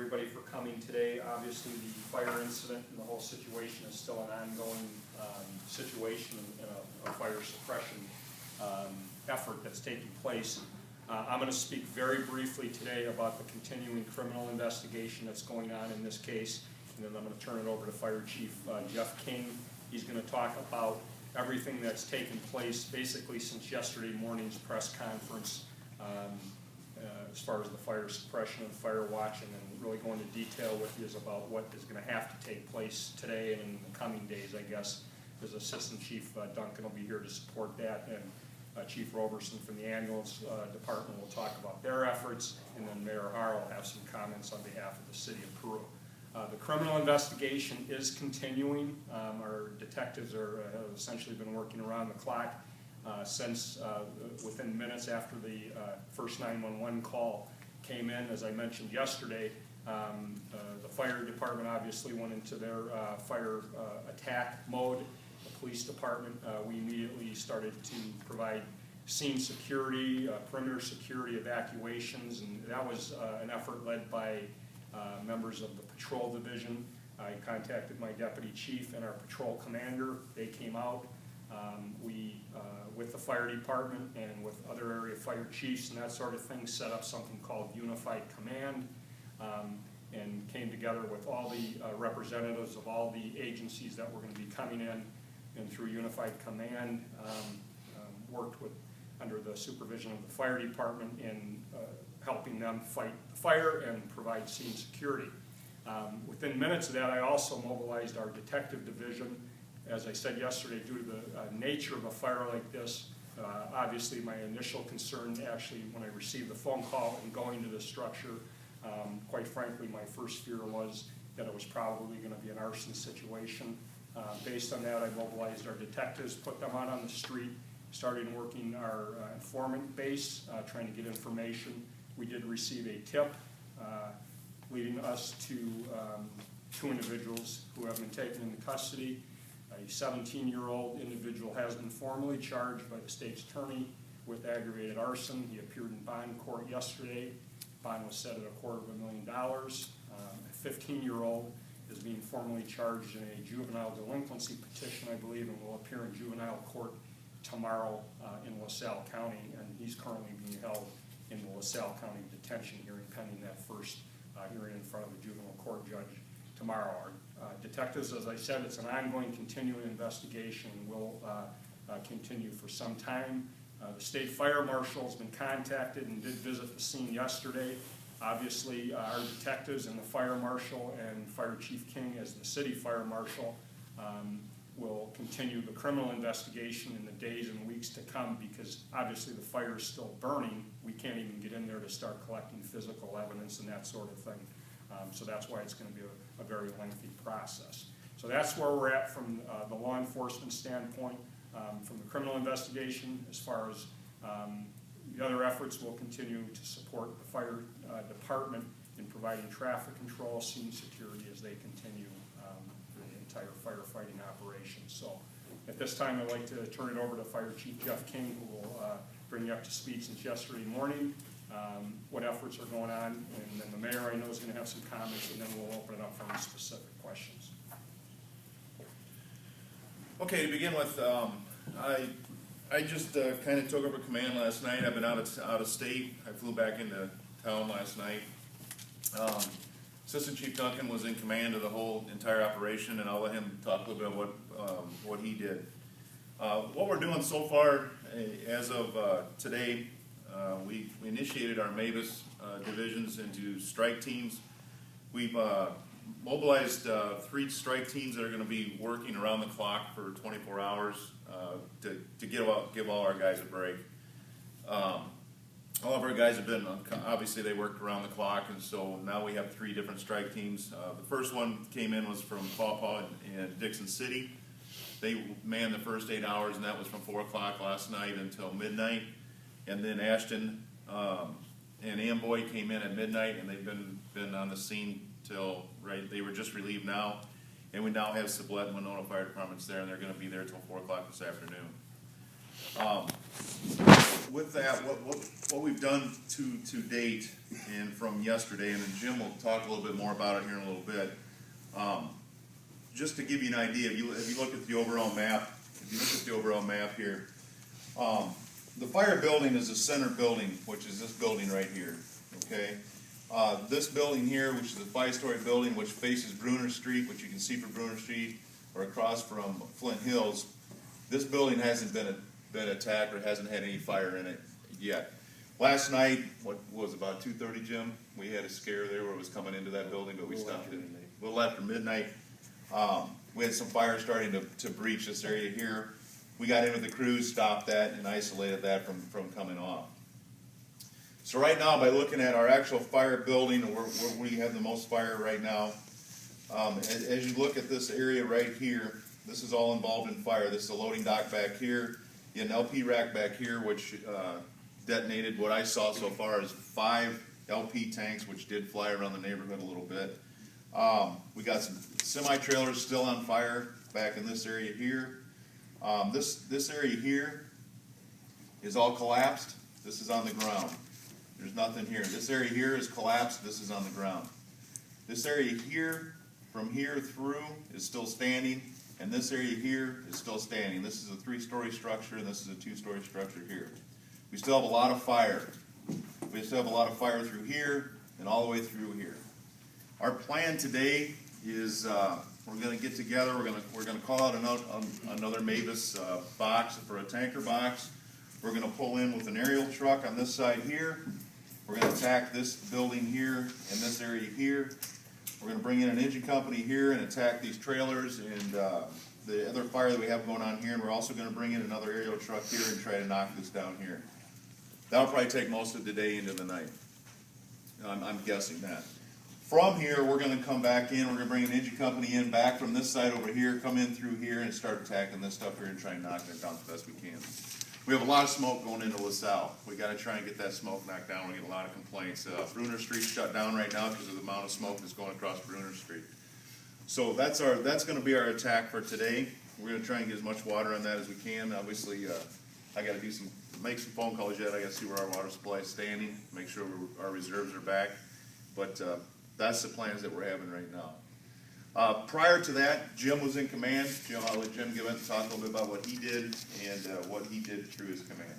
everybody for coming today. Obviously, the fire incident and the whole situation is still an ongoing situation and a fire suppression effort that's taking place. I'm going to speak very briefly today about the continuing criminal investigation that's going on in this case, and then I'm going to turn it over to Fire Chief Jeff King. He's going to talk about everything that's taken place basically since yesterday morning's press conference as far as the fire suppression and fire watching, and really go into detail with you about what is going to have to take place today and in the coming days, I guess. His Assistant Chief Duncan will be here to support that, and Chief Roberson from the ambulance department will talk about their efforts, and then Mayor Harr will have some comments on behalf of the city of Peru. The criminal investigation is continuing. Our detectives have essentially been working around the clock since within minutes after the first 911 call came in. As I mentioned yesterday, the fire department obviously went into their fire attack mode. The police department, we immediately started to provide scene security, perimeter security, evacuations, and that was an effort led by members of the patrol division. I contacted my deputy chief and our patrol commander. They came out. With the fire department and with other area fire chiefs and that sort of thing, set up something called Unified Command, and came together with all the representatives of all the agencies that were going to be coming in, and through Unified Command, worked with under the supervision of the fire department in helping them fight the fire and provide scene security. Within minutes of that, I also mobilized our detective division. As I said yesterday, due to the nature of a fire like this, obviously my initial concern, actually when I received the phone call and going to the structure, quite frankly my first fear was that it was probably going to be an arson situation. Based on that, I mobilized our detectives, put them out on the street, started working our informant base, trying to get information. We did receive a tip leading us to two individuals who have been taken into custody. A 17-year-old individual has been formally charged by the state's attorney with aggravated arson. He appeared in bond court yesterday. Bond was set at $250,000. A 15-year-old is being formally charged in a juvenile delinquency petition, I believe, and will appear in juvenile court tomorrow in LaSalle County, and he's currently being held in the LaSalle County detention hearing pending that first hearing in front of the juvenile court judge tomorrow. Our detectives, as I said, it's an ongoing, continuing investigation and will continue for some time. The state fire marshal has been contacted and did visit the scene yesterday. Obviously, our detectives and the fire marshal and Fire Chief King as the city fire marshal will continue the criminal investigation in the days and weeks to come, because obviously the fire is still burning. We can't even get in there to start collecting physical evidence and that sort of thing. So that's why it's going to be a very lengthy process. So that's where we're at from the law enforcement standpoint. From the criminal investigation, as far as the other efforts, will continue to support the fire department in providing traffic control, scene security as they continue the entire firefighting operation. So at this time, I'd like to turn it over to Fire Chief Jeff King, who will bring you up to speed since yesterday morning, what efforts are going on, and then the mayor, I know, is going to have some comments, and then we'll open it up for any specific questions. Okay, to begin with, I just kind of took over command last night. I've been out of state. I flew back into town last night. Assistant Chief Duncan was in command of the whole entire operation, and I'll let him talk a little bit about what he did. What we're doing so far, as of today, we initiated our MAVIS divisions into strike teams. We've mobilized 3 strike teams that are going to be working around the clock for 24 hours to give all our guys a break. All of our guys have been, obviously they worked around the clock, and so now we have 3 different strike teams. The first one came in was from Paw Paw in Dixon City. They manned the first 8 hours, and that was from 4 o'clock last night until midnight. And then Ashton and Amboy came in at midnight, and they've been on the scene till, they were just relieved now. And we now have Sublette and Winona Fire Departments there, and they're going to be there till 4 o'clock this afternoon. with that, what we've done to date, and from yesterday, and then Jim will talk a little bit more about it here in a little bit. Just to give you an idea, if you look at the overall map, here, the fire building is the center building, which is this building right here. Okay, this building here, which is a 5-story building, which faces Bruner Street, which you can see from Bruner Street, or across from Flint Hills. This building hasn't been attacked or hasn't had any fire in it yet. Last night, what was about 2:30, Jim? We had a scare there where it was coming into that building, but we stopped it a little after midnight. We had some fire starting to breach this area here. We got in with the crews, stopped that, and isolated that from coming off. So right now, by looking at our actual fire building, where we have the most fire right now, as you look at this area right here, this is all involved in fire. This is a loading dock back here, an LP rack back here, which detonated. What I saw so far is 5 LP tanks, which did fly around the neighborhood a little bit. We got some semi-trailers still on fire back in this area here. This area here is all collapsed. This is on the ground. There's nothing here. This area here is collapsed. This is on the ground. This area here, from here through, is still standing, and this area here is still standing. This is a 3-story structure, and this is a 2-story structure here. We still have a lot of fire. We still have a lot of fire through here and all the way through here. Our plan today is we're going to get together. We're going to call out another Mavis box for a tanker box. We're going to pull in with an aerial truck on this side here. We're going to attack this building here and this area here. We're going to bring in an engine company here and attack these trailers and the other fire that we have going on here. And we're also going to bring in another aerial truck here and try to knock this down here. That'll probably take most of the day into the night. I'm guessing that. From here, we're going to come back in. We're going to bring an engine company in back from this side over here, come in through here, and start attacking this stuff here and try and knock it down as best we can. We have a lot of smoke going into LaSalle. We got to try and get that smoke knocked down. We get a lot of complaints. Bruner Street's shut down right now because of the amount of smoke that's going across Bruner Street. So that's going to be our attack for today. We're going to try and get as much water on that as we can. Obviously, I got to make some phone calls yet. I got to see where our water supply is standing, make sure our reserves are back. But that's the plans that we're having right now. Prior to that, Jim was in command. I'll let Jim talk a little bit about what he did and what he did through his command.